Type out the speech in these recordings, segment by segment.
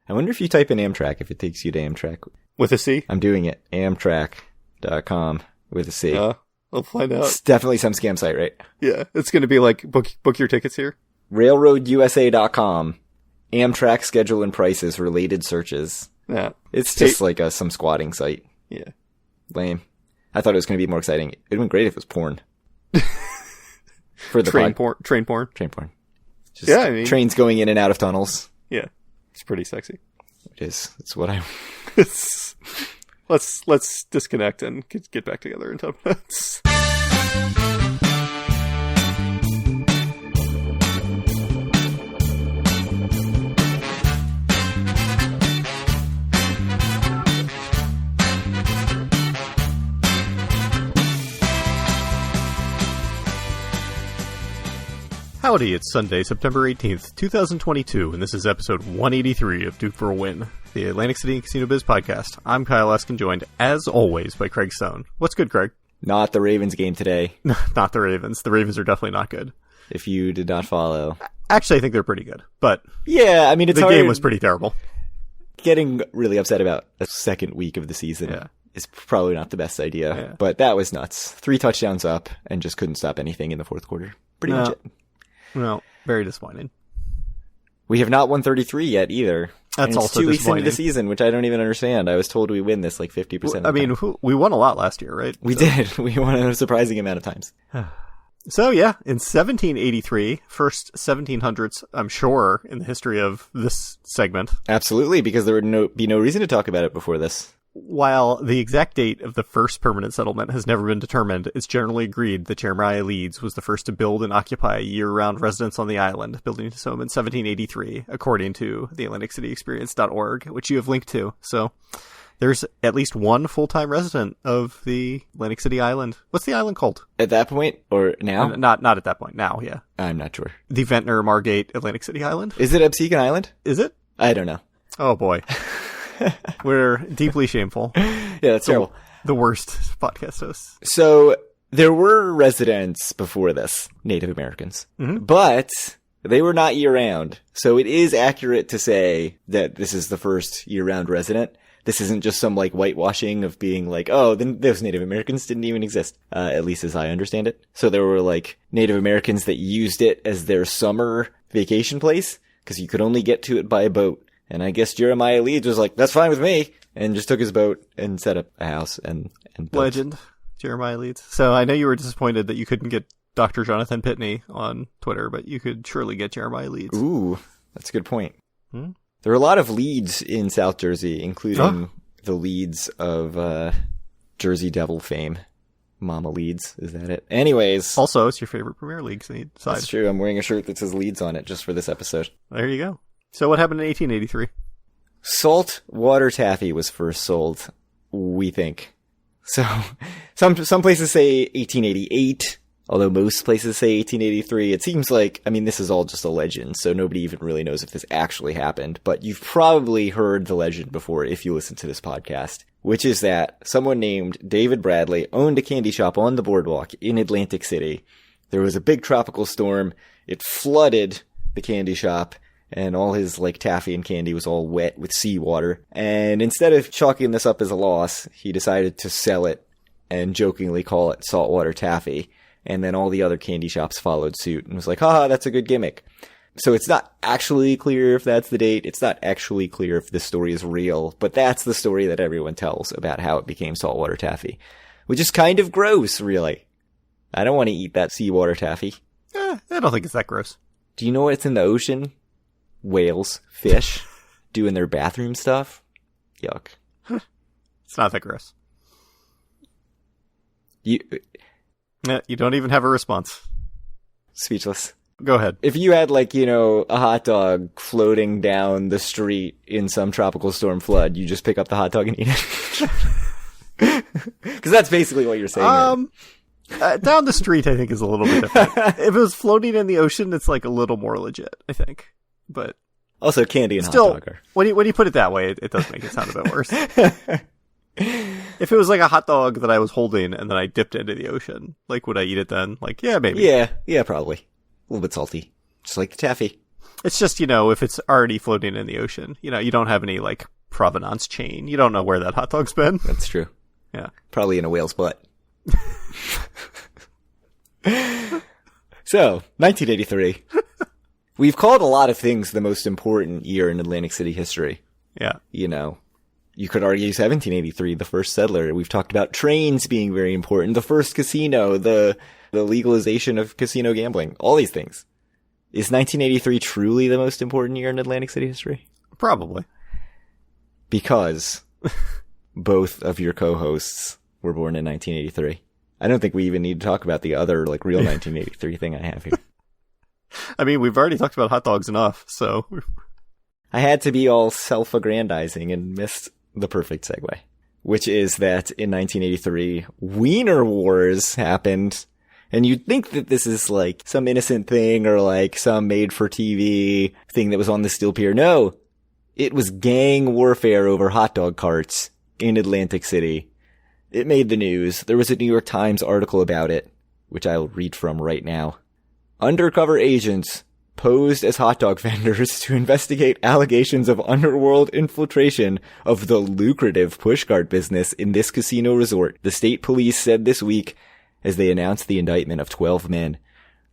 I wonder if you type in Amtrak, if it takes you to Amtrak. With a C? I'm doing it. Amtrak.com with a C. I'll find out. It's definitely some scam site, right? Yeah, it's going to be like, book your tickets here. RailroadUSA.com. Amtrak schedule and prices, related searches. Yeah. It's just like some squatting site. Yeah. Lame. I thought it was going to be more exciting. It would have been great if it was porn. For the train porn. Train porn. Just Yeah, I mean, trains going in and out of tunnels. Yeah. It's pretty sexy. It is. It's what I... Let's disconnect and get back together in 10 minutes. Howdy, it's Sunday, September 18th, 2022, and this is episode 183 of Duke for a Win, the Atlantic City and Casino Biz podcast. I'm Kyle Eskin, joined, as always, by Craig Stone. What's good, Craig? Not the Ravens game today. Not the Ravens. The Ravens are definitely not good. If you did not follow. Actually, I think they're pretty good, but yeah, I mean, it's the hard. game was pretty terrible. Getting really upset about the second week of the season is probably not the best idea, but that was nuts. 3 touchdowns up and just couldn't stop anything in the fourth quarter. Pretty much it. Well, very disappointing. We have not won 33 yet either. That's also 2 weeks into disappointing. the season, which I don't even understand. I was told we win this like 50% of the I mean, time. we won a lot last year, right? We did. We won a surprising amount of times. So yeah, in 1783, first 1700s, I'm sure, in the history of this segment. Absolutely, because there would be no reason to talk about it before this. While the exact date of the first permanent settlement has never been determined, it's generally agreed that Jeremiah Leeds was the first to build and occupy a year-round residence on the island, building his home in 1783, according to the AtlanticCityExperience.org, which you have linked to. So there's at least one full-time resident of the Atlantic City Island. What's the island called? At that point, or now? Not at that point. Now, yeah. I'm not sure. The Ventnor Margate Atlantic City Island? Is it Absecon Island? Is it? I don't know. Oh, boy. We're deeply shameful. Yeah, that's terrible. The worst podcast hosts. So there were residents before this, Native Americans, but they were not year-round. So it is accurate to say that this is the first year-round resident. This isn't just some like whitewashing of being like, oh, then those Native Americans didn't even exist, at least as I understand it. So there were like Native Americans that used it as their summer vacation place because you could only get to it by a boat. And I guess Jeremiah Leeds was like, that's fine with me, and just took his boat and set up a house and built. Legend, Jeremiah Leeds. So I know you were disappointed that you couldn't get Dr. Jonathan Pitney on Twitter, but you could surely get Jeremiah Leeds. Ooh, that's a good point. There are a lot of Leeds in South Jersey, including the Leeds of Jersey Devil fame. Mama Leeds, is that it? Anyways. Also, it's your favorite Premier League side. That's true. I'm wearing a shirt that says Leeds on it just for this episode. There you go. So what happened in 1883? Salt water taffy was first sold, we think. So some places say 1888, although most places say 1883. It seems like, I mean, this is all just a legend, so nobody even really knows if this actually happened. But you've probably heard the legend before if you listen to this podcast, which is that someone named David Bradley owned a candy shop on the boardwalk in Atlantic City. There was a big tropical storm. It flooded the candy shop. And all his, like, taffy and candy was all wet with seawater. And instead of chalking this up as a loss, he decided to sell it and jokingly call it saltwater taffy. And then all the other candy shops followed suit and was like, haha, that's a good gimmick. So it's not actually clear if that's the date. It's not actually clear if this story is real. But that's the story that everyone tells about how it became saltwater taffy. Which is kind of gross, really. I don't want to eat that seawater taffy. I don't think it's that gross. Do you know what's in the ocean? Whales, fish, doing their bathroom stuff. Yuck. It's not that gross. You don't even have a response. Speechless. Go ahead. If you had, like, you know, a hot dog floating down the street in some tropical storm flood, you just pick up the hot dog and eat it. Because that's basically what you're saying. Down the street, I think, is a little bit different. If it was floating in the ocean, it's like a little more legit, I think. But also, candy and still, hot dog are... when you put it that way, it does make it sound a bit worse. If it was like a hot dog that I was holding and then I dipped it into the ocean, like, would I eat it then? Like, yeah, maybe. Yeah, probably. A little bit salty. Just like the taffy. It's just, if it's already floating in the ocean, you don't have any, like, provenance chain. You don't know where that hot dog's been. That's true. Yeah. Probably in a whale's butt. So, 1983. We've called a lot of things the most important year in Atlantic City history. Yeah. You could argue 1783, the first settler. We've talked about trains being very important, the first casino, the legalization of casino gambling, all these things. Is 1983 truly the most important year in Atlantic City history? Probably. Because both of your co-hosts were born in 1983. I don't think we even need to talk about the other, like, real 1983 thing I have here. I mean, we've already talked about hot dogs enough, so... I had to be all self-aggrandizing and missed the perfect segue, which is that in 1983, Wiener Wars happened, and you'd think that this is like some innocent thing or like some made-for-TV thing that was on the steel pier. No, it was gang warfare over hot dog carts in Atlantic City. It made the news. There was a New York Times article about it, which I'll read from right now. Undercover agents posed as hot dog vendors to investigate allegations of underworld infiltration of the lucrative pushcart business in this casino resort, the state police said this week as they announced the indictment of 12 men.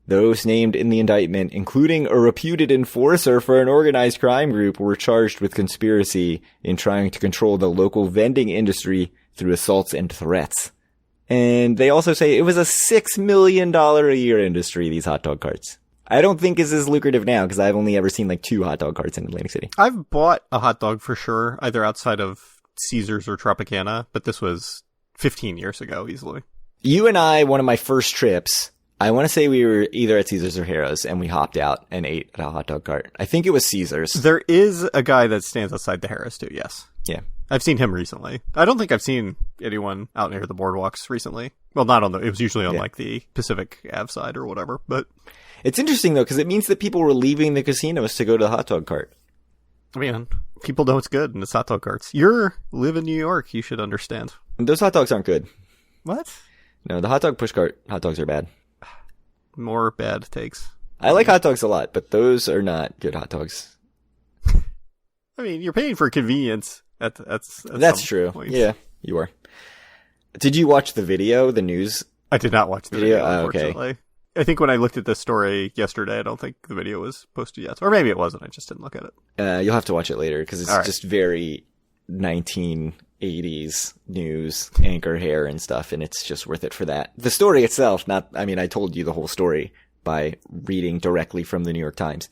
Those named in the indictment, including a reputed enforcer for an organized crime group, were charged with conspiracy in trying to control the local vending industry through assaults and threats. And they also say it was a $6 million a year industry, these hot dog carts. I don't think it's as lucrative now because I've only ever seen like 2 hot dog carts in Atlantic City. I've bought a hot dog for sure, either outside of Caesars or Tropicana, but this was 15 years ago easily. You and I, one of my first trips, I want to say we were either at Caesars or Harrah's, and we hopped out and ate at a hot dog cart. I think it was Caesars. There is a guy that stands outside the Harrah's too, yes. Yeah. I've seen him recently. I don't think I've seen anyone out near the boardwalks recently. Well, not on it was usually on like the Pacific Ave side or whatever, but... It's interesting though, because it means that people were leaving the casinos to go to the hot dog cart. I mean, people know it's good and it's hot dog carts. You live in New York, you should understand. And those hot dogs aren't good. What? No, the hot dog pushcart hot dogs are bad. More bad takes. I like hot dogs a lot, but those are not good hot dogs. I mean, you're paying for convenience. That's true. Points. Yeah, you are. Did you watch the video, the news? I did not watch the video, unfortunately. Okay. I think when I looked at this story yesterday, I don't think the video was posted yet. Or maybe it wasn't. I just didn't look at it. You'll have to watch it later because it's just very 1980s news, anchor hair and stuff, and it's just worth it for that. The story itself, I told you the whole story by reading directly from the New York Times.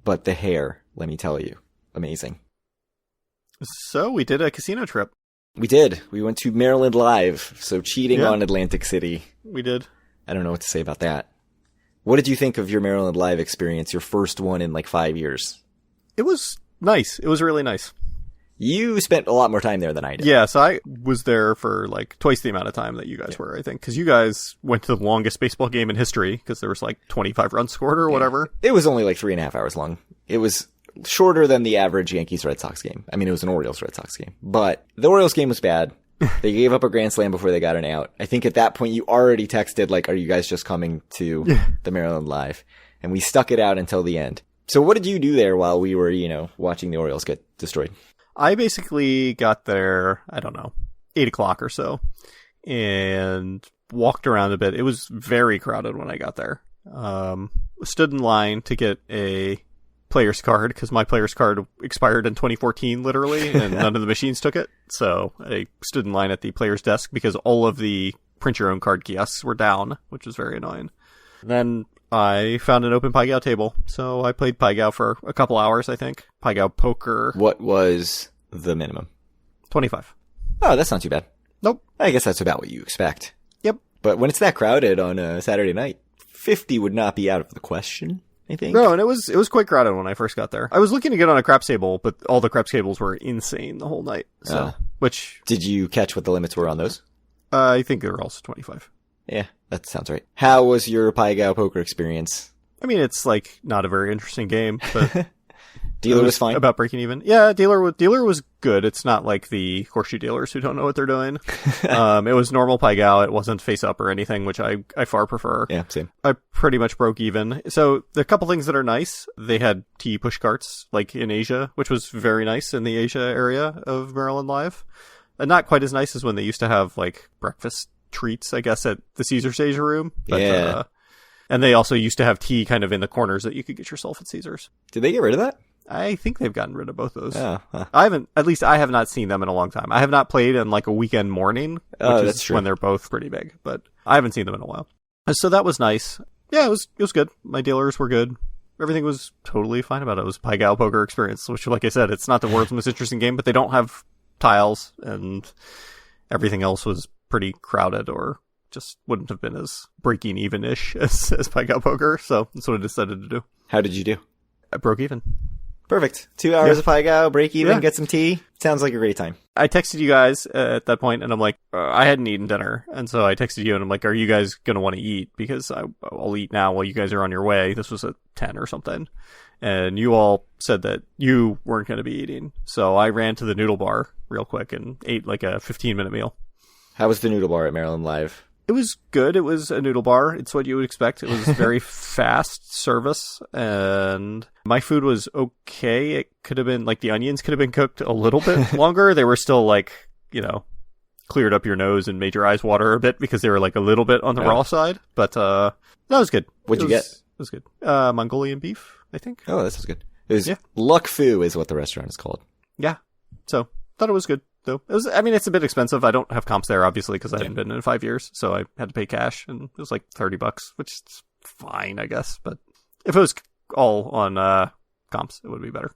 But the hair, let me tell you, amazing. So we did a casino trip. We did. We went to Maryland Live, so cheating on Atlantic City. We did. I don't know what to say about that. What did you think of your Maryland Live experience, your first one in like 5 years? It was nice. It was really nice. You spent a lot more time there than I did. Yeah, so I was there for like twice the amount of time that you guys were, I think. Because you guys went to the longest baseball game in history because there was like 25 runs scored or whatever. It was only like 3.5 hours long. It was shorter than the average Yankees-Red Sox game. I mean, it was an Orioles-Red Sox game. But the Orioles game was bad. They gave up a grand slam before they got an out. I think at that point you already texted, like, are you guys just coming to the Maryland Live? And we stuck it out until the end. So what did you do there while we were, watching the Orioles get destroyed? I basically got there, 8 o'clock or so, and walked around a bit. It was very crowded when I got there. Stood in line to get a player's card because my player's card expired in 2014 literally and none of the machines took it, so I stood in line at the player's desk because all of the print your own card kiosks were down, which was very annoying. Then I found an open Pai Gow table, so I played Pai Gow for a couple hours. I think Pai Gow poker. What was the minimum? 25. Oh, that's not too bad. Nope. I guess that's about what you expect. Yep. But when it's that crowded on a Saturday night, 50 would not be out of the question, I think. No, and it was quite crowded when I first got there. I was looking to get on a craps table, but all the craps tables were insane the whole night. So, Did you catch what the limits were on those? I think they were also 25. Yeah, that sounds right. How was your Pai Gow poker experience? I mean, it's like not a very interesting game, but Dealer was fine. About breaking even. Yeah, dealer was good. It's not like the horseshoe dealers who don't know what they're doing. It was normal Pai Gow. It wasn't face up or anything, which I far prefer. Yeah, same. I pretty much broke even. So the couple things that are nice, they had tea push carts like in Asia, which was very nice in the Asia area of Maryland Live. And not quite as nice as when they used to have like breakfast treats, I guess, at the Caesar's Asia room. But, yeah. And they also used to have tea kind of in the corners that you could get yourself at Caesar's. Did they get rid of that? I think they've gotten rid of both those. Oh, huh. I have not seen them in a long time. I have not played on like a weekend morning, which that's is true. when they're both pretty big, but I haven't seen them in a while. So that was nice. Yeah, it was good. My dealers were good. Everything was totally fine about it. It was a Pai Gow poker experience, which, like I said, it's not the world's most interesting game, but they don't have tiles, and everything else was pretty crowded or just wouldn't have been as breaking even-ish as Pai Gow poker, so that's what I decided to do. How did you do? I broke even. Perfect. 2 hours of Pai Gow, break even, Yeah. get some tea. Sounds like a great time. I texted you guys at that point, and I'm like, I hadn't eaten dinner, and so I texted you, and I'm like, are you guys going to want to eat? Because I'll eat now while you guys are on your way. This was at 10 or something. And you all said that you weren't going to be eating. So I ran to the noodle bar real quick and ate like a 15-minute meal. How was the noodle bar at Maryland Live? It was good. It was a noodle bar. It's what you would expect. It was very fast service, and my food was okay. It could have been, like, the onions could have been cooked a little bit longer. They were still, like, cleared up your nose and made your eyes water a bit because they were, like, a little bit on the raw side. But that was good. What'd you get? It was good. Mongolian beef, I think. Oh, that sounds good. It was Luck Fu is what the restaurant is called. Yeah. So, thought it was good. Though it's a bit expensive. I don't have comps there, obviously, because I hadn't been in 5 years, so I had to pay cash, and it was like $30, which is fine, I guess. But if it was all on comps, it would be better.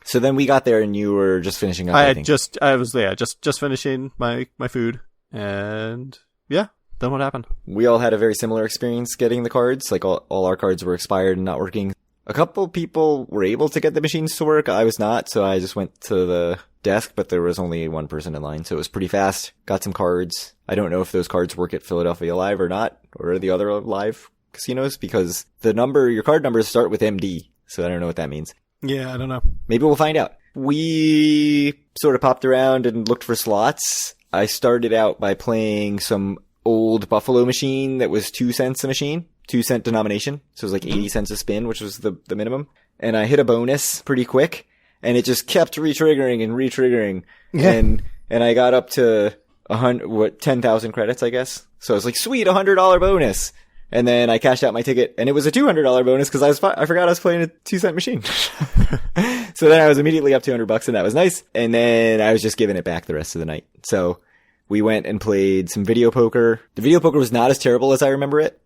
So then we got there, and you were just finishing up. I think. was finishing my food, and yeah, then what happened? We all had a very similar experience getting the cards. Like all our cards were expired and not working. A couple people were able to get the machines to work. I was not, so I just went to the desk, but there was only one person in line, so it was pretty fast. Got some cards. I don't know if those cards work at Philadelphia Live or not, or the other live casinos, because your card numbers start with MD, so I don't know what that means. Yeah, I don't know. Maybe we'll find out. We sort of popped around and looked for slots. I started out by playing some old Buffalo machine that was 2 cents a machine. 2-cent denomination. So it was like 80 cents a spin, which was the minimum. And I hit a bonus pretty quick, and it just kept re-triggering and re-triggering. Yeah. And I got up to 10,000 credits, I guess. So I was like, sweet, $100 bonus. And then I cashed out my ticket, and it was a $200 bonus because I forgot I was playing a 2-cent machine. So then I was immediately up $200, and that was nice. And then I was just giving it back the rest of the night. So we went and played some video poker. The video poker was not as terrible as I remember it.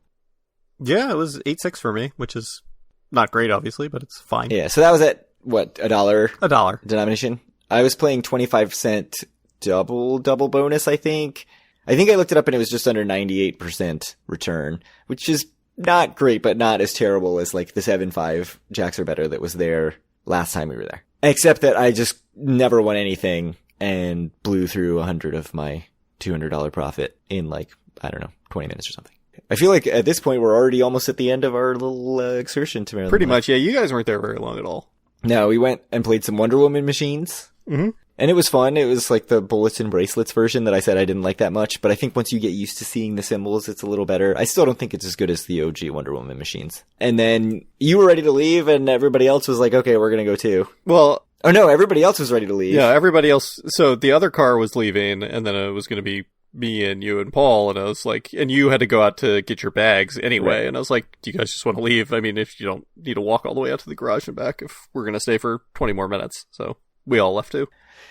Yeah, it was 8-6 for me, which is not great, obviously, but it's fine. Yeah, so that was at, what, $1? $1 denomination? I was playing 25-cent double bonus, I think. I think I looked it up and it was just under 98% return, which is not great, but not as terrible as like the 7-5 Jacks Are Better that was there last time we were there. Except that I just never won anything and blew through 100 of my $200 profit in like, I don't know, 20 minutes or something. I feel like at this point we're already almost at the end of our little excursion to Maryland. Pretty much, yeah. You guys weren't there very long at all. No, we went and played some Wonder Woman machines. Mm-hmm. And it was fun. It was like the bullets and bracelets version that I said I didn't like that much. But I think once you get used to seeing the symbols, it's a little better. I still don't think it's as good as the OG Wonder Woman machines. And then you were ready to leave and everybody else was like, okay, we're going to go too. Well... Oh no, everybody else was ready to leave. Yeah, everybody else... So the other car was leaving, and then it was going to be me and you and Paul, and I was like... And you had to go out to get your bags anyway, Right. And I was like, do you guys just want to leave? I mean, if you don't need to walk all the way out to the garage and back, if we're going to stay for 20 more minutes. So we all left too.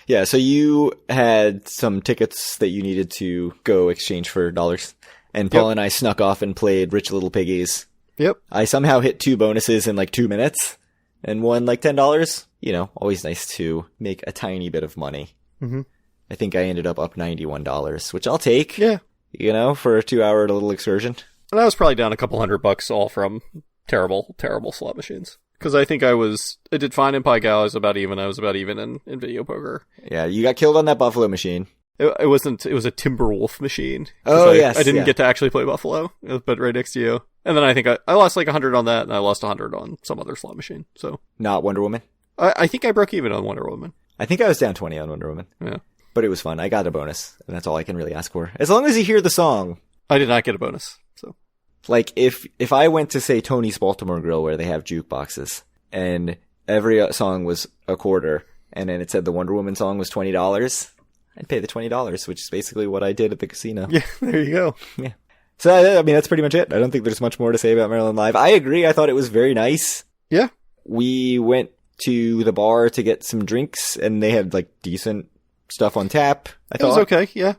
Yeah, so you had some tickets that you needed to go exchange for dollars. And Paul and I snuck off and played Rich Little Piggies. Yep. I somehow hit 2 bonuses in like 2 minutes and won like $10. You know, always nice to make a tiny bit of money. Mm-hmm. I think I ended up $91, which I'll take. Yeah. You know, for a 2-hour little excursion. And I was probably down a couple $100 all from terrible, terrible slot machines. Because I think I did fine in Pai Gow. I was about even in video poker. Yeah, you got killed on that Buffalo machine. It was a Timberwolf machine. Oh, yes. I didn't yeah. get to actually play Buffalo, but right next to you. And then I think I lost like 100 on that, and I lost 100 on some other slot machine. So Not Wonder Woman? I think I broke even on Wonder Woman. I think I was down 20 on Wonder Woman. Yeah. But it was fun. I got a bonus, and that's all I can really ask for. As long as you hear the song. I did not get a bonus, so. Like, if I went to, say, Tony's Baltimore Grill, where they have jukeboxes, and every song was a quarter, and then it said the Wonder Woman song was $20, I'd pay the $20, which is basically what I did at the casino. Yeah, there you go. Yeah. So, I mean, that's pretty much it. I don't think there's much more to say about Maryland Live. I agree. I thought it was very nice. Yeah. We went to the bar to get some drinks, and they had, like, decent stuff on tap, I thought. It was okay, yeah.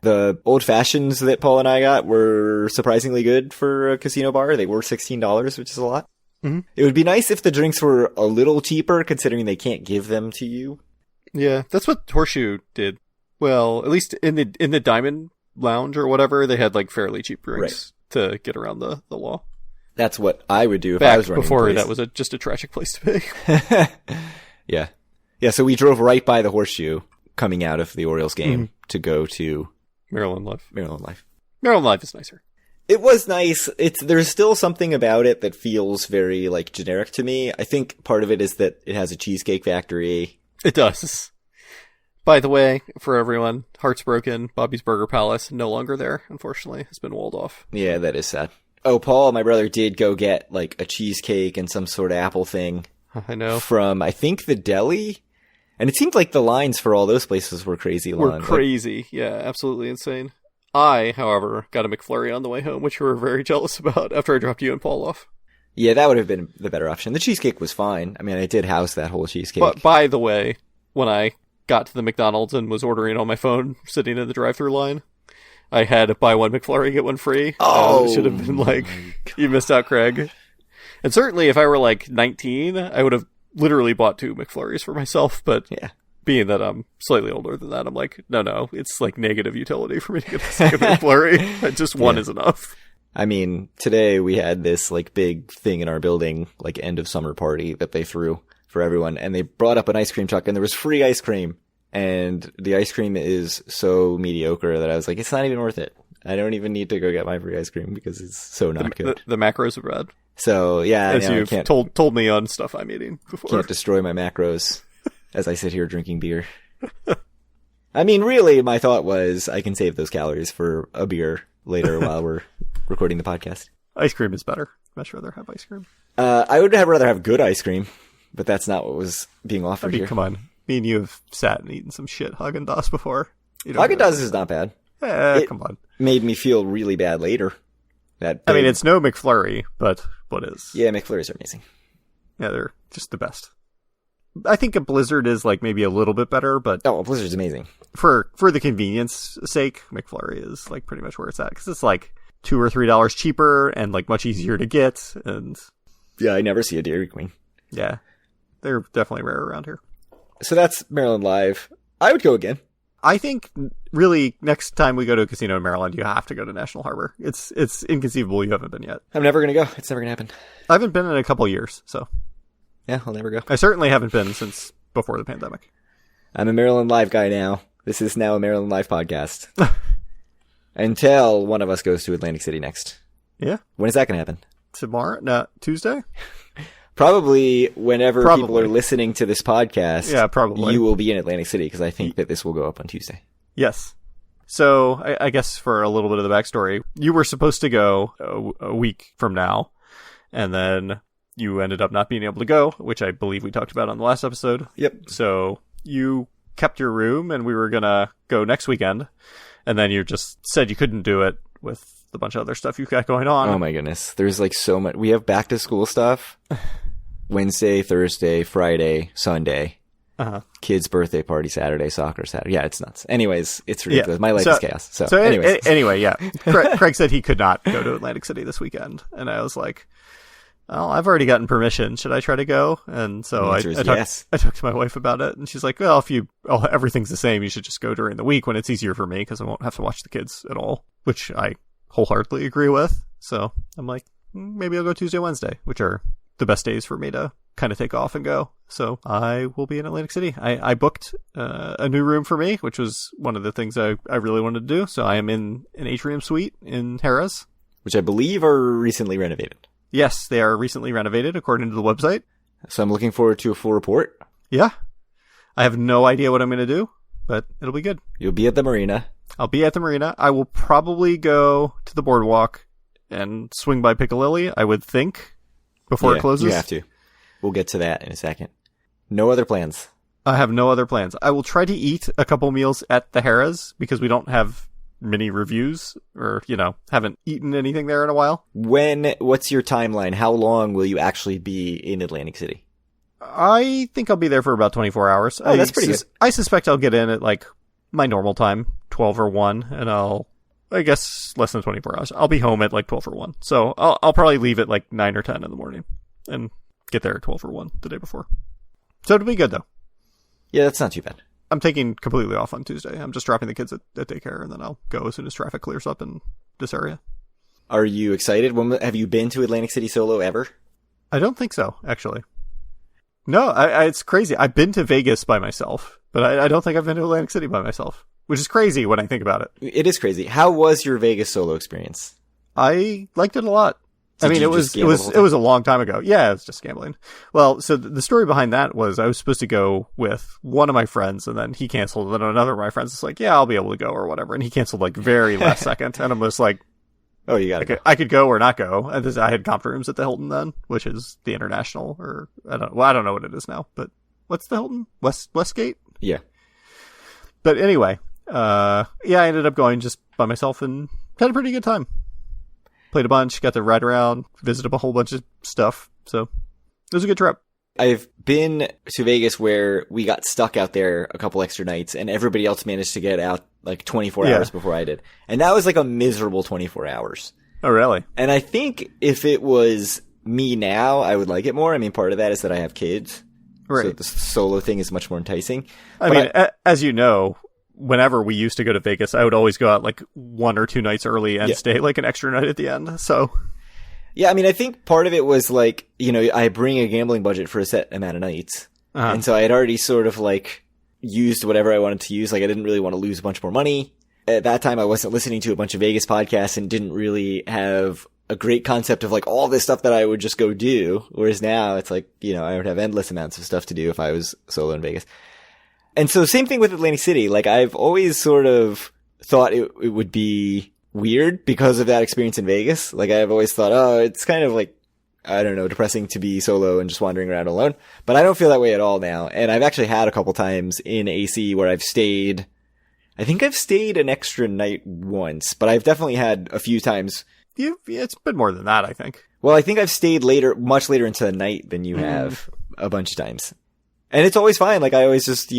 The old fashions that Paul and I got were surprisingly good for a casino bar. They were $16, which is a lot. Mm-hmm. It would be nice if the drinks were a little cheaper, considering they can't give them to you. Yeah, that's what Horseshoe did. Well, at least in the Diamond Lounge or whatever, they had like fairly cheap drinks to get around the law. That's what I would do if Back I was running before the place. that was just a tragic place to be. Yeah. Yeah, so we drove right by the Horseshoe coming out of the Orioles game to go to Maryland Live. Maryland Live. Maryland Live is nicer. It was nice. There's still something about it that feels very like generic to me. I think part of it is that it has a cheesecake factory. It does. By the way, for everyone, hearts broken. Bobby's Burger Palace no longer there. Unfortunately, has been walled off. Yeah, that is sad. Oh, Paul, my brother, did go get like a cheesecake and some sort of apple thing. I know. From I think the deli, and it seemed like the lines for all those places were crazy long. Were crazy. Yeah, absolutely insane. I, however, got a McFlurry on the way home, which we were very jealous about after I dropped you and Paul off. Yeah, that would have been the better option. The cheesecake was fine. I mean, I did house that whole cheesecake. But by the way, when I got to the McDonald's and was ordering on my phone, sitting in the drive-thru line, I had buy one McFlurry, get one free. Oh, it should have been like, you missed out, Craig. And certainly if I were like 19, I would have literally bought 2 McFlurries for myself, but yeah. Being that I'm slightly older than that, I'm like, no, it's like negative utility for me to get a second McFlurry. Just one is enough. I mean, today we had this like big thing in our building, like end of summer party that they threw for everyone, and they brought up an ice cream truck and there was free ice cream, and the ice cream is so mediocre that I was like, it's not even worth it. I don't even need to go get my free ice cream because it's so not good. The macros are bad. So yeah, as you've told me on stuff I'm eating before. Can't destroy my macros as I sit here drinking beer. I mean, really, my thought was I can save those calories for a beer later while we're recording the podcast. Ice cream is better. I'd much rather have ice cream. I would rather have good ice cream, but that's not what was being offered here. Come on. Me and you have sat and eaten some shit Haagen-Dazs before. Haagen-Dazs is not bad. Come on. Made me feel really bad later. I mean, it's no McFlurry, but what is? Yeah, McFlurries are amazing. Yeah, they're just the best. I think a Blizzard is like maybe a little bit better, but a Blizzard's amazing. For the convenience sake, McFlurry is like pretty much where it's at because it's like $2 or $3 cheaper and like much easier to get. And yeah, I never see a Dairy Queen. Yeah, they're definitely rare around here. So that's Maryland Live. I would go again. I think really next time we go to a casino in Maryland, you have to go to National Harbor. It's inconceivable you haven't been yet. I'm never going to go. It's never going to happen. I haven't been in a couple years, so. Yeah, I'll never go. I certainly haven't been since before the pandemic. I'm a Maryland Live guy now. This is now a Maryland Live podcast. Until one of us goes to Atlantic City next. Yeah. When is that going to happen? Tomorrow? No, Tuesday? Probably whenever people are listening to this podcast. Yeah, probably. You will be in Atlantic City because I think that this will go up on Tuesday. Yes. So I guess for a little bit of the backstory, you were supposed to go a week from now, and then you ended up not being able to go, which I believe we talked about on the last episode. Yep. So you kept your room, and we were going to go next weekend, and then you just said you couldn't do it with the bunch of other stuff you've got going on. Oh my goodness. There's like so much. We have back to school stuff. Wednesday, Thursday, Friday, Sunday. Kids' birthday party Saturday, soccer Saturday. Yeah, it's nuts. Anyways, it's ridiculous. My life is chaos. So anyways. Anyway, yeah. Craig said he could not go to Atlantic City this weekend. And I was like, well, I've already gotten permission. Should I try to go? And so I talked to my wife about it. And she's like, well, everything's the same, you should just go during the week when it's easier for me because I won't have to watch the kids at all, which I wholeheartedly agree with. So I'm like, maybe I'll go Tuesday, Wednesday, which are the best days for me to kind of take off and go. So I will be in Atlantic City. I booked a new room for me, which was one of the things I really wanted to do. So I am in an atrium suite in Harrah's, which I believe are recently renovated. Yes, they are recently renovated according to the website. So I'm looking forward to a full report. Yeah. I have no idea what I'm going to do, but it'll be good. You'll be at the marina. I'll be at the marina. I will probably go to the boardwalk and swing by Piccalilli, I would think, before it closes. You have to. We'll get to that in a second. No other plans. I have no other plans. I will try to eat a couple meals at the Harrah's because we don't have many reviews or, haven't eaten anything there in a while. What's your timeline? How long will you actually be in Atlantic City? I think I'll be there for about 24 hours. Oh, that's pretty good. I suspect I'll get in at like my normal time, 12 or 1, and I guess less than 24 hours. I'll be home at like 12 or 1. So I'll probably leave at like 9 or 10 in the morning and get there at 12 or 1 the day before. So it'll be good though. Yeah, that's not too bad. I'm taking completely off on Tuesday. I'm just dropping the kids at daycare, and then I'll go as soon as traffic clears up in this area. Are you excited? Have you been to Atlantic City solo ever? I don't think so, actually. No, it's crazy. I've been to Vegas by myself, but I don't think I've been to Atlantic City by myself, which is crazy when I think about it. It is crazy. How was your Vegas solo experience? I liked it a lot. It was a long time ago. Yeah, it was just gambling. Well, so the story behind that was I was supposed to go with one of my friends, and then he canceled, and then another of my friends was like, yeah, I'll be able to go or whatever, and he canceled like very last second, and I'm just like, oh, you gotta go. I could go or not go. And I had comp rooms at the Hilton then, which is the International, or I don't know what it is now, but what's the Hilton? Westgate? Yeah. But anyway, I ended up going just by myself and had a pretty good time. Played a bunch, got to ride around, visited a whole bunch of stuff. So it was a good trip. I've been to Vegas where we got stuck out there a couple extra nights and everybody else managed to get out like 24 hours before I did. And that was like a miserable 24 hours. Oh, really? And I think if it was me now, I would like it more. I mean, part of that is that I have kids. Right. So the solo thing is much more enticing. As you know, whenever we used to go to Vegas, I would always go out like 1 or 2 nights early and stay like an extra night at the end. So, yeah, I mean, I think part of it was like, I bring a gambling budget for a set amount of nights. Uh-huh. And so I had already sort of like used whatever I wanted to use. Like I didn't really want to lose a bunch more money. At that time, I wasn't listening to a bunch of Vegas podcasts and didn't really have a great concept of like all this stuff that I would just go do. Whereas now it's like, I would have endless amounts of stuff to do if I was solo in Vegas. And so same thing with Atlantic City. Like I've always sort of thought it would be weird because of that experience in Vegas. Like I've always thought, it's kind of like, I don't know, depressing to be solo and just wandering around alone. But I don't feel that way at all now. And I've actually had a couple times in AC where I think I've stayed an extra night once, but I've definitely had a few times. It's been more than that, I think. Well, I think I've stayed much later into the night than you have a bunch of times. And it's always fine. Like I always just,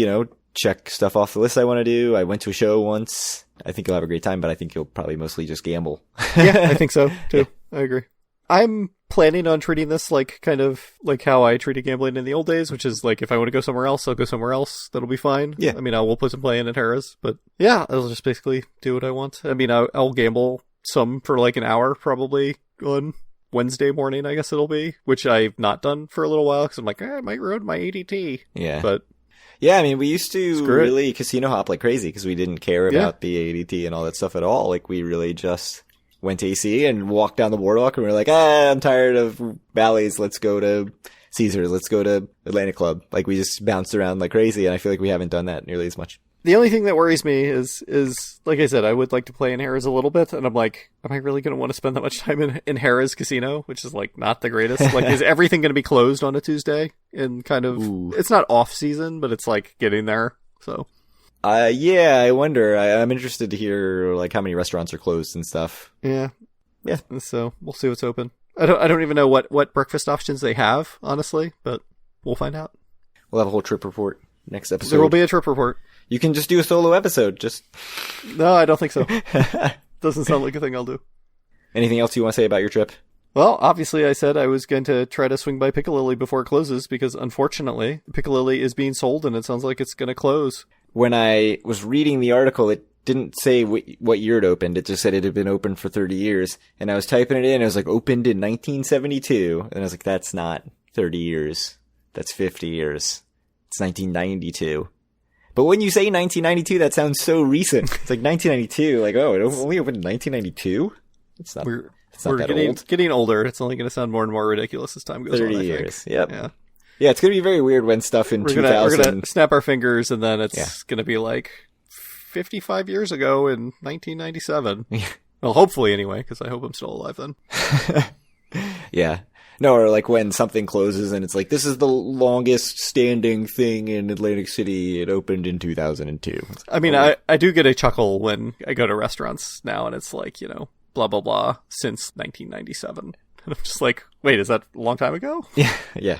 check stuff off the list I want to do. I went to a show once. I think you'll have a great time, but I think you'll probably mostly just gamble. Yeah, I think so too. Yeah. I agree. I'm planning on treating this like kind of like how I treated gambling in the old days, which is like if I want to go somewhere else, I'll go somewhere else. That'll be fine. Yeah. I mean, I will put some play in at Harrah's, but yeah, I'll just basically do what I want. I mean, I'll gamble some for like an hour probably on Wednesday morning, I guess it'll be, which I've not done for a little while because I'm like, I might ruin my ADT. Yeah. But yeah, I mean, we used to really casino hop like crazy because we didn't care about the ADT and all that stuff at all. Like we really just went to AC and walked down the boardwalk and we were like, I'm tired of Bally's. Let's go to Caesars. Let's go to Atlantic Club. Like we just bounced around like crazy. And I feel like we haven't done that nearly as much. The only thing that worries me is like I said, I would like to play in Harrah's a little bit. And I'm like, am I really going to want to spend that much time in Harrah's Casino? Which is like not the greatest. Like, is everything going to be closed on a Tuesday? And kind of, It's not off season, but it's like getting there. So. Yeah, I wonder. I'm interested to hear like how many restaurants are closed and stuff. Yeah. So we'll see what's open. I don't even know what breakfast options they have, honestly, but we'll find out. We'll have a whole trip report next episode. There will be a trip report. You can just do a solo episode. No, I don't think so. Doesn't sound like a thing I'll do. Anything else you want to say about your trip? Well, obviously I said I was going to try to swing by Piccalilli before it closes because unfortunately Piccalilli is being sold and it sounds like it's going to close. When I was reading the article, it didn't say what year it opened. It just said it had been open for 30 years. And I was typing it in. And I was like, opened in 1972. And I was like, that's not 30 years. That's 50 years. It's 1992. But when you say 1992, that sounds so recent. It's like 1992. Like, oh, it only opened in 1992? It's not that old. Getting older. It's only going to sound more and more ridiculous as time goes on. 30 years. Yep. Yeah. Yeah, it's going to be very weird when stuff in We're 2000... gonna snap our fingers, and then it's going to be like 55 years ago in 1997. Well, hopefully anyway, because I hope I'm still alive then. Yeah. No, or like when something closes and it's like, this is the longest standing thing in Atlantic City. It opened in 2002. I mean, I do get a chuckle when I go to restaurants now, and it's like, blah, blah, blah, since 1997. And I'm just like, wait, is that a long time ago? Yeah, yeah.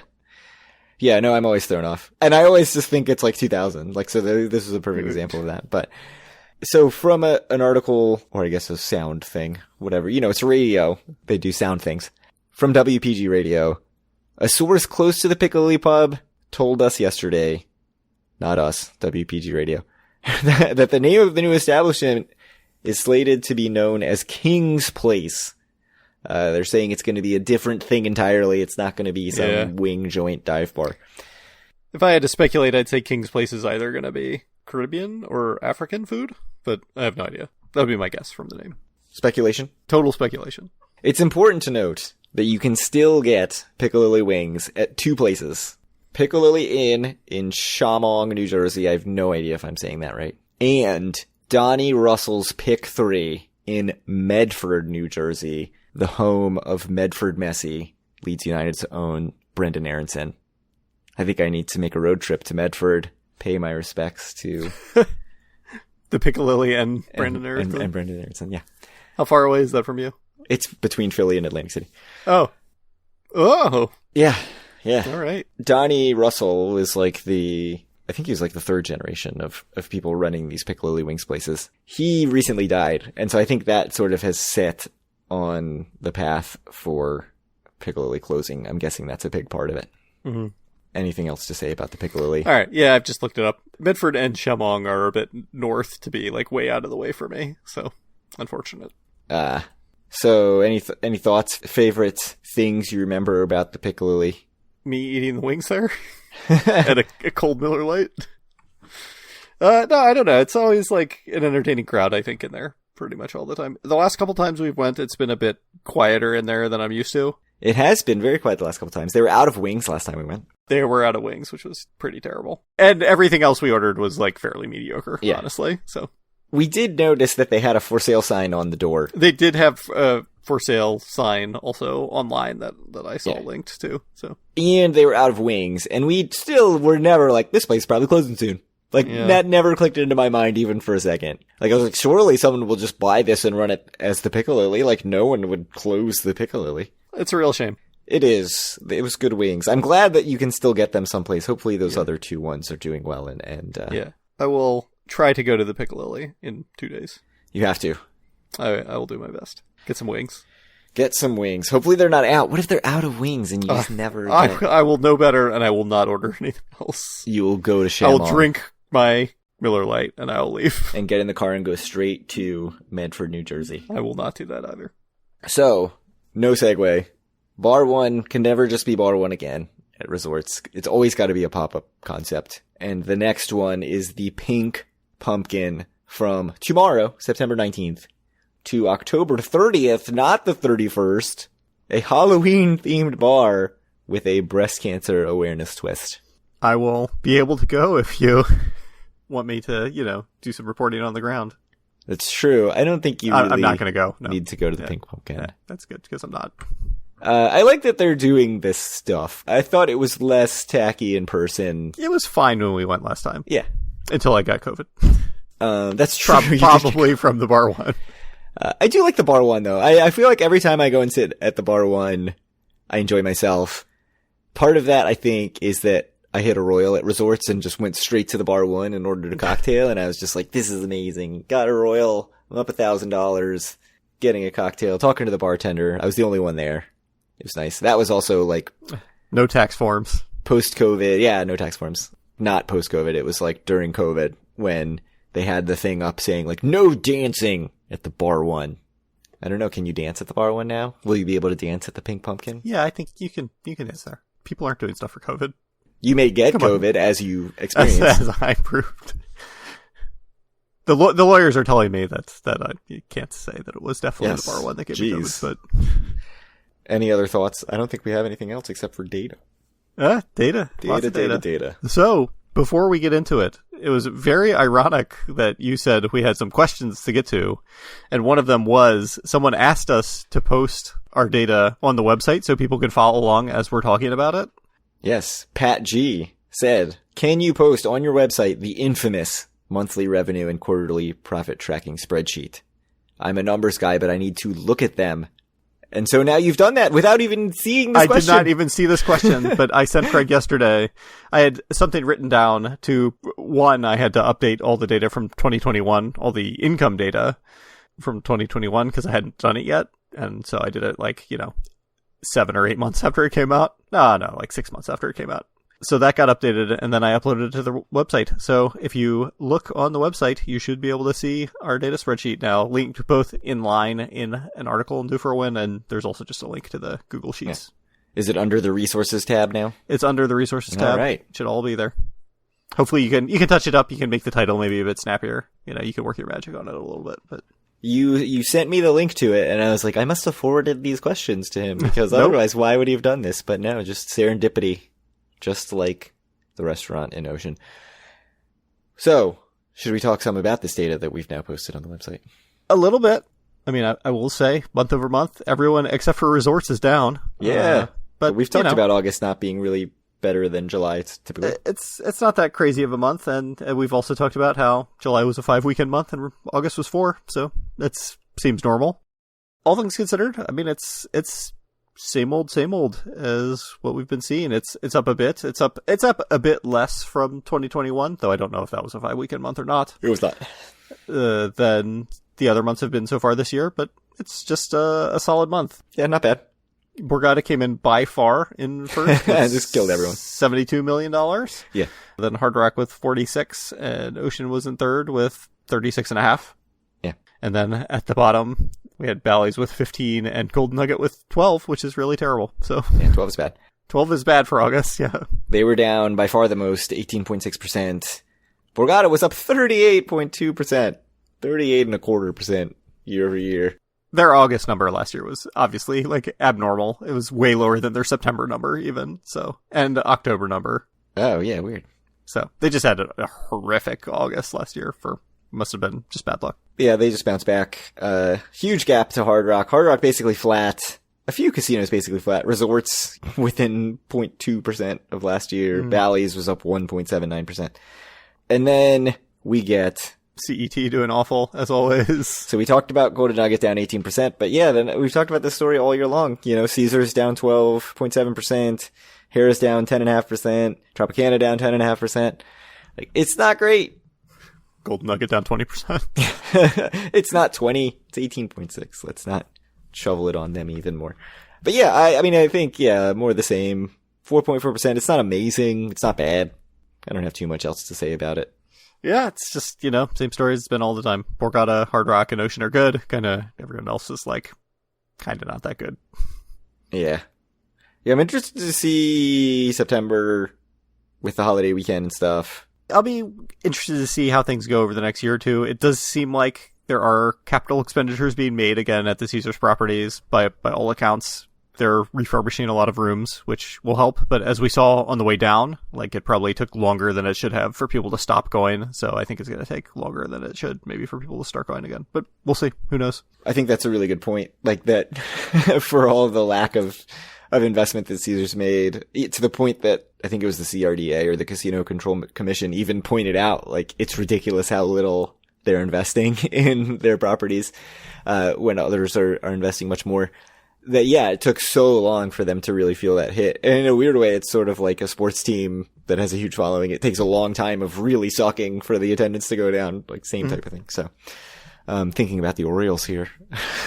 Yeah, no, I'm always thrown off. And I always just think it's like 2000. Like, so this is a perfect example of that. But, so from an article, or I guess a sound thing, whatever, it's radio. They do sound things. From WPG Radio, a source close to the Piccalilli pub told us yesterday, not us, WPG Radio, that the name of the new establishment is slated to be known as King's Place. They're saying it's going to be a different thing entirely. It's not going to be some wing joint dive bar. If I had to speculate, I'd say King's Place is either going to be Caribbean or African food, but I have no idea. That would be my guess from the name. Speculation? Total speculation. It's important to note that you can still get Piccalilli wings at two places. Piccalilli Inn in Shamong, New Jersey. I have no idea if I'm saying that right. And Donnie Russell's Pick 3 in Medford, New Jersey, the home of Medford Messi, Leeds United's own Brendan Aronson. I think I need to make a road trip to Medford, pay my respects to... the Piccalilli and Brendan Aronson? And Brendan Aronson, yeah. How far away is that from you? It's between Philly and Atlantic City. Oh. Yeah, yeah. All right. Donnie Russell was I think he was like the third generation of people running these Piccalilli wings places. He recently died, and so I think that sort of has set on the path for Piccalilli closing. I'm guessing that's a big part of it. Mm-hmm. Anything else to say about the Piccalilli? All right, yeah, I've just looked it up. Medford and Shamong are a bit north to be like way out of the way for me, so unfortunate. So any thoughts, favorite things you remember about the Piccalilli? Me eating the wings there? At a cold Miller Lite? No, I don't know. It's always like an entertaining crowd, I think, in there pretty much all the time. The last couple times we've went, it's been a bit quieter in there than I'm used to. It has been very quiet the last couple times. They were out of wings last time we went. They were out of wings, which was pretty terrible. And everything else we ordered was like fairly mediocre, honestly. So we did notice that they had a for sale sign on the door. They did have a for sale sign also online that I saw linked to. So, and they were out of wings, and we still were never like, this place is probably closing soon. Like, that never clicked into my mind even for a second. Like, I was like, surely someone will just buy this and run it as the Piccalilli. Like, no one would close the Piccalilli. It's a real shame. It is. It was good wings. I'm glad that you can still get them someplace. Hopefully those other two ones are doing well. And I will try to go to the Piccalilli in 2 days. You have to. I will do my best. Get some wings. Get some wings. Hopefully they're not out. What if they're out of wings and you just never... I will know better, and I will not order anything else. You will go to Shamong. I will drink my Miller Lite, and I will leave. And get in the car and go straight to Medford, New Jersey. I will not do that either. So, no segue. Bar 1 can never just be Bar 1 again at resorts. It's always got to be a pop-up concept. And the next one is the Pink Pumpkin from tomorrow, September 19th, to October 30th, not the 31st. A Halloween-themed bar with a breast cancer awareness twist. I will be able to go if you want me to, do some reporting on the ground. That's true. I don't think you really I'm not going to go. need to go to the Pink Pumpkin. Yeah, that's good, because I'm not. I like that they're doing this stuff. I thought it was less tacky in person. It was fine when we went last time. Yeah. Until I got COVID. That's true. Probably from the Bar 1. I do like the Bar 1, though. I feel like every time I go and sit at the Bar 1, I enjoy myself. Part of that, I think, is that I hit a Royal at resorts and just went straight to the Bar 1 and ordered a cocktail, and I was just like, this is amazing. Got a Royal. I'm up $1,000. Getting a cocktail. Talking to the bartender. I was the only one there. It was nice. That was also like... No tax forms. Post-COVID. Yeah, no tax forms. Not post-COVID. It was like during COVID when they had the thing up saying like, no dancing at the Bar 1. I don't know. Can you dance at the Bar 1 now? Will you be able to dance at the Pink Pumpkin? Yeah, I think you can dance there. People aren't doing stuff for COVID. You may get COVID as you experience. As I proved. The lawyers are telling me that you can't say that it was definitely the Bar 1 that gave me COVID. But any other thoughts? I don't think we have anything else except for data. Data. Lots of Data. So, before we get into it, it was very ironic that you said we had some questions to get to. And one of them was someone asked us to post our data on the website so people could follow along as we're talking about it. Yes. Pat G said, can you post on your website the infamous monthly revenue and quarterly profit tracking spreadsheet? I'm a numbers guy, but I need to look at them. And so now you've done that without even seeing this question. I did not even see this question, but I sent Craig yesterday. I had something written down to, one, I had to update all the data from 2021, all the income data from 2021, because I hadn't done it yet. And so I did it 7 or 8 months after it came out. No, 6 months after it came out. So that got updated, and then I uploaded it to the website. So if you look on the website, you should be able to see our data spreadsheet now, linked both in line in an article in Do for a Win, and there's also just a link to the Google Sheets. Yeah. Is it under the Resources tab now? It's under the Resources tab. All right. It should all be there. Hopefully you can touch it up. You can make the title maybe a bit snappier. You can work your magic on it a little bit, but... You sent me the link to it, and I was like, I must have forwarded these questions to him, because Nope. otherwise, why would he have done this? But no, just serendipity. Just like the restaurant in Ocean. So, should we talk some about this data that we've now posted on the website? A little bit. I mean, I will say, month over month, everyone except for resorts is down. Yeah. But we've talked about August not being really better than July, typically. It's not that crazy of a month, and we've also talked about how July was a 5-weekend month and August was 4, so it seems normal. All things considered, I mean, it's same old as what we've been seeing. It's up a bit. It's up a bit less from 2021, though I don't know if that was a 5-weekend month or not. It was not. Than the other months have been so far this year, but it's just a solid month. Yeah, not bad. Borgata came in by far in first. Just killed everyone. $72 million. Yeah. Then Hard Rock with 46, and Ocean was in third with 36.5. Yeah. And then at the bottom, we had Bally's with 15 and Golden Nugget with 12, which is really terrible. So yeah, 12 is bad. 12 is bad for August, yeah. They were down by far the most, 18.6%. Borgata was up 38.2%. 38.25% year over year. Their August number last year was obviously abnormal. It was way lower than their September number even. So, and October number. Oh yeah, weird. So they just had a horrific August last year must have been just bad luck. Yeah, they just bounced back. Huge gap to Hard Rock. Hard Rock basically flat. A few casinos basically flat. Resorts within 0.2% of last year. Bally's was up 1.79%. And then we get CET doing awful, as always. So we talked about Golden Nugget down 18%, but yeah, then we've talked about this story all year long. Caesars down 12.7%, Harrah's down 10.5%, Tropicana down 10.5%. It's not great. Golden Nugget down 20%. It's not 20, it's 18.6. Let's not shovel it on them even more. But yeah, I think, more of the same. 4.4%. It's not amazing. It's not bad. I don't have too much else to say about it. Yeah, it's just, same story as it's been all the time. Borgata, Hard Rock, and Ocean are good. Everyone else is kind of not that good. Yeah. Yeah, I'm interested to see September with the holiday weekend and stuff. I'll be interested to see how things go over the next year or two. It does seem like there are capital expenditures being made again at the Caesars properties by all accounts. They're refurbishing a lot of rooms, which will help. But as we saw on the way down, it probably took longer than it should have for people to stop going. So I think it's going to take longer than it should, maybe, for people to start going again. But we'll see. Who knows? I think that's a really good point. That for all the lack of investment that Caesars made, to the point that I think it was the CRDA or the Casino Control Commission even pointed out, it's ridiculous how little they're investing in their properties, when others are investing much more. That, yeah, it took so long for them to really feel that hit. And in a weird way, it's sort of like a sports team that has a huge following. It takes a long time of really sucking for the attendance to go down, same type of thing. So, thinking about the Orioles here.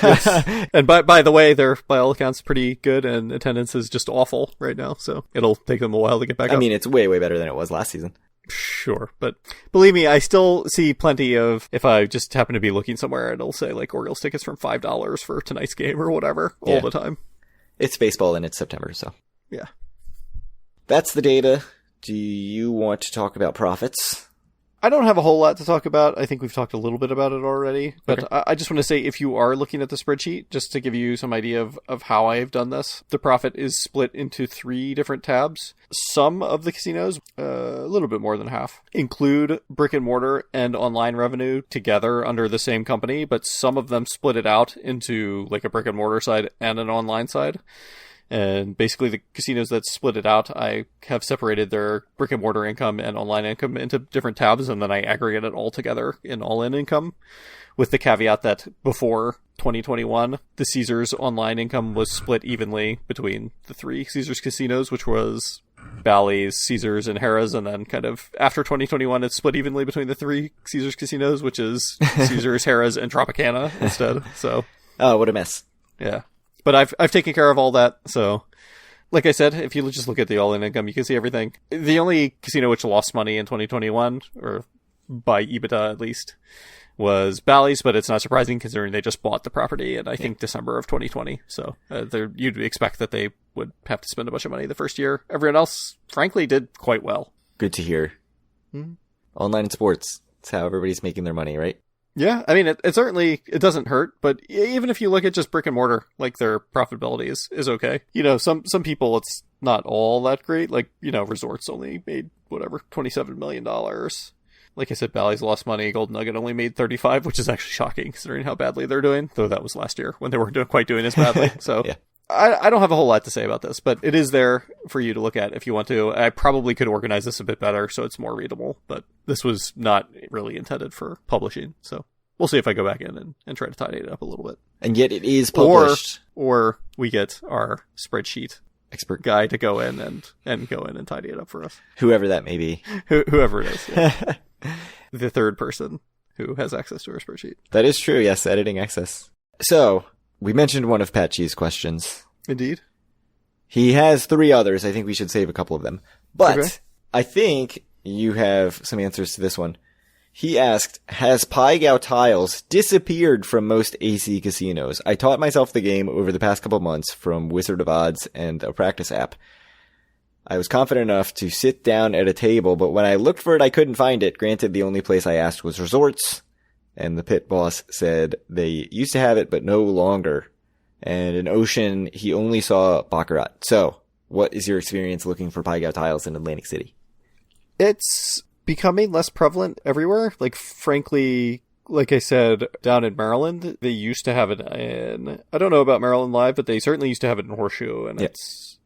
Yes. And by the way, they're, by all accounts, pretty good, and attendance is just awful right now. So it'll take them a while to get back up. I mean, it's way, way better than it was last season. Sure, but believe me, I still see plenty of, if I just happen to be looking somewhere, it'll say Orioles tickets from $5 for tonight's game or whatever all the time. It's baseball and it's September, so. Yeah. That's the data. Do you want to talk about profits? I don't have a whole lot to talk about. I think we've talked a little bit about it already. But Okay. I just want to say, if you are looking at the spreadsheet, just to give you some idea of how I've done this, the profit is split into 3 different tabs. Some of the casinos, a little bit more than half, include brick and mortar and online revenue together under the same company, but some of them split it out into like a brick and mortar side and an online side. And basically the casinos that split it out, I have separated their brick and mortar income and online income into different tabs, and then I aggregate it all together in all-in income, with the caveat that before 2021, the Caesars online income was split evenly between the 3 Caesars casinos, which was Bally's, Caesars, and Harrah's, and then kind of after 2021, it's split evenly between the 3 Caesars casinos, which is Caesars, Harrah's, and Tropicana instead. So, Oh, what a mess. yeah. But I've taken care of all that, so like I said, if you just look at the all-in income, you can see everything. The only casino which lost money in 2021, or by EBITDA at least, was Bally's, but it's not surprising considering they just bought the property in, I think, December of 2020. So you'd expect that they would have to spend a bunch of money the first year. Everyone else, frankly, did quite well. Good to hear. Online sports. It's how everybody's making their money, right? Yeah, I mean, it certainly, it doesn't hurt, but even if you look at just brick and mortar, like their profitability is okay. You know, some people, it's not all that great. Like, you know, resorts only made, whatever, $27 million. Like I said, Bally's lost money. Golden Nugget only made 35, which is actually shocking considering how badly they're doing. Though that was last year when they weren't quite doing as badly. So Yeah. I don't have a whole lot to say about this, but it is there for you to look at if you want to. I probably could organize this a bit better so it's more readable, but this was not really intended for publishing. So we'll see if I go back in and try to tidy it up a little bit. And yet it is published. Or we get our spreadsheet Expert guy to go in and go in and tidy it up for us. whoever that may be. Whoever it is. Yeah. The third person who has access to our spreadsheet. That is true, yes, editing access. So, we mentioned one of Pat G's questions. Indeed. He has 3 others. I think we should save a couple of them. But Okay. I think you have some answers to this one. He asked, has Pai Gow tiles disappeared from most AC casinos? I taught myself the game over the past couple months from Wizard of Odds and a practice app. I was confident enough to sit down at a table, but when I looked for it, I couldn't find it. Granted, the only place I asked was resorts, and the pit boss said they used to have it, but no longer. And in Ocean, he only saw Baccarat. So, what is your experience looking for Pai Gow tiles in Atlantic City? It's becoming less prevalent everywhere. Like, frankly, like I said, down in Maryland, they used to have it in, I don't know about Maryland Live, but they certainly used to have it in Horseshoe, and Yeah. it's,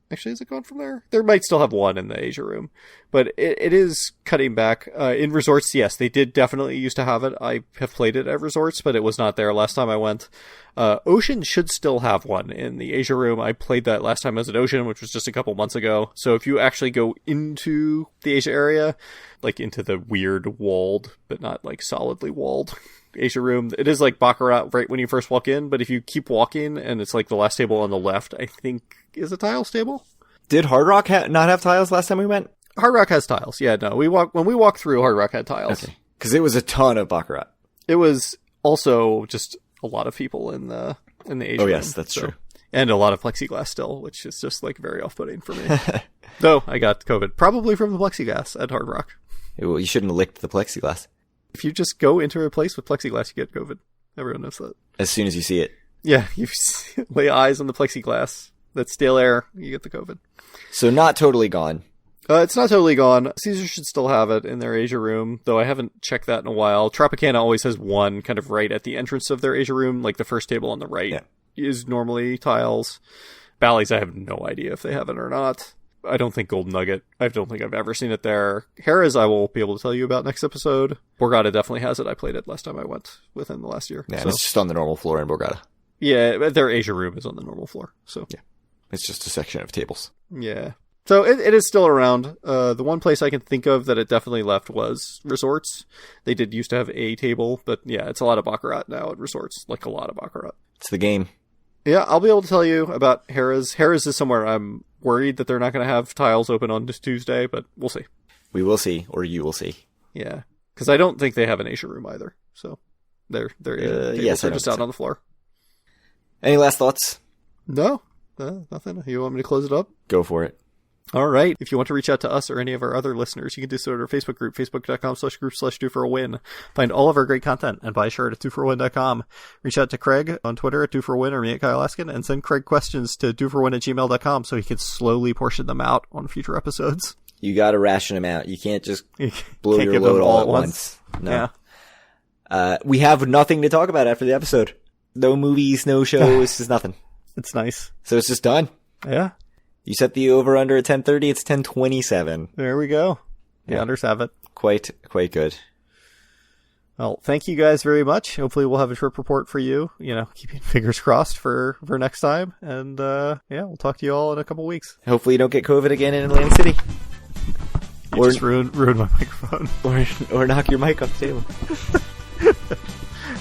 actually, is it gone from there? There might still have one in the Asia room, but it is cutting back. In resorts, yes, they did definitely used to have it. I have played it at resorts, but it was not there last time I went. Ocean should still have one in the Asia room. I played that last time I was at Ocean, which was just a couple months ago. So if you actually go into the Asia area, like into the weird walled, but not like solidly walled Asia room, it is like Baccarat right when you first walk in, but if you keep walking and it's like the last table on the left, I think is a tiles table. Did Hard Rock not have tiles last time we went? Hard Rock has tiles. Yeah, no, when we walked through, Hard Rock had tiles. Okay. Because it was a ton of Baccarat. It was also just a lot of people in the Asia room. Yes, that's true. And a lot of plexiglass still, which is just like very off-putting for me. Though I got COVID, probably from the plexiglass at Hard Rock. Well, you shouldn't have licked the plexiglass. If you just go into a place with plexiglass, you get COVID. Everyone knows that. As soon as you see it. Yeah, you lay eyes on the plexiglass. That's stale air. You get the COVID. So not totally gone. It's not totally gone. Caesar should still have it in their Asia room, though I haven't checked that in a while. Tropicana always has one kind of right at the entrance of their Asia room, like the first table on the right is normally tiles. Bally's, I have no idea if they have it or not. I don't think Golden Nugget. I don't think I've ever seen it there. Harrah's, I will be able to tell you about next episode. Borgata definitely has it. I played it last time I went within the last year. Yeah, so. it's just on the normal floor in Borgata. Yeah, their Asia room is on the normal floor. So yeah, it's just a section of tables. Yeah. So it is still around. The one place I can think of that it definitely left was resorts. They did used to have a table, but yeah, it's a lot of Baccarat now at resorts. Like a lot of Baccarat. It's the game. Yeah, I'll be able to tell you about Harrah's. Harrah's is somewhere I'm worried that they're not going to have tiles open on this Tuesday, but we'll see. We will see, or you will see. Yeah, because I don't think they have an Asia room either. So they're yes, are just out on the floor. Any last thoughts? No, nothing. You want me to close it up? Go for it. All right. If you want to reach out to us or any of our other listeners, you can do so at our Facebook group, facebook.com/group/doforwin. Find all of our great content and buy a shirt at doforwin.com. Reach out to Craig on Twitter at doforwin or me at Kyle Askin, and send Craig questions to doforwin@gmail.com so he can slowly portion them out on future episodes. You gotta ration them out. You can't just blow your load all at once. No. Yeah. We have nothing to talk about after the episode. No movies, no shows, just nothing. It's nice. So it's just done. Yeah. You set the over under at 10:30. It's 10:27. There we go. The unders have it. Quite good. Well, thank you guys very much. Hopefully we'll have a trip report for you. Keeping fingers crossed for next time. And we'll talk to you all in a couple weeks. Hopefully you don't get COVID again in Atlantic City. You just ruin my microphone. Or knock your mic off the table.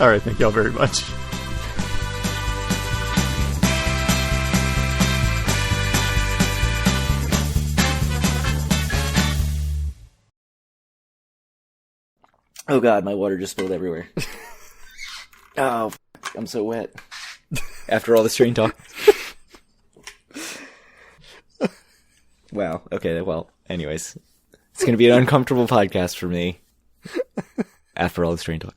All right. Thank y'all very much. Oh god, my water just spilled everywhere. Oh, I'm so wet. After all this train talk. Wow. Okay, well, anyways. It's going to be an uncomfortable podcast for me. After all this train talk.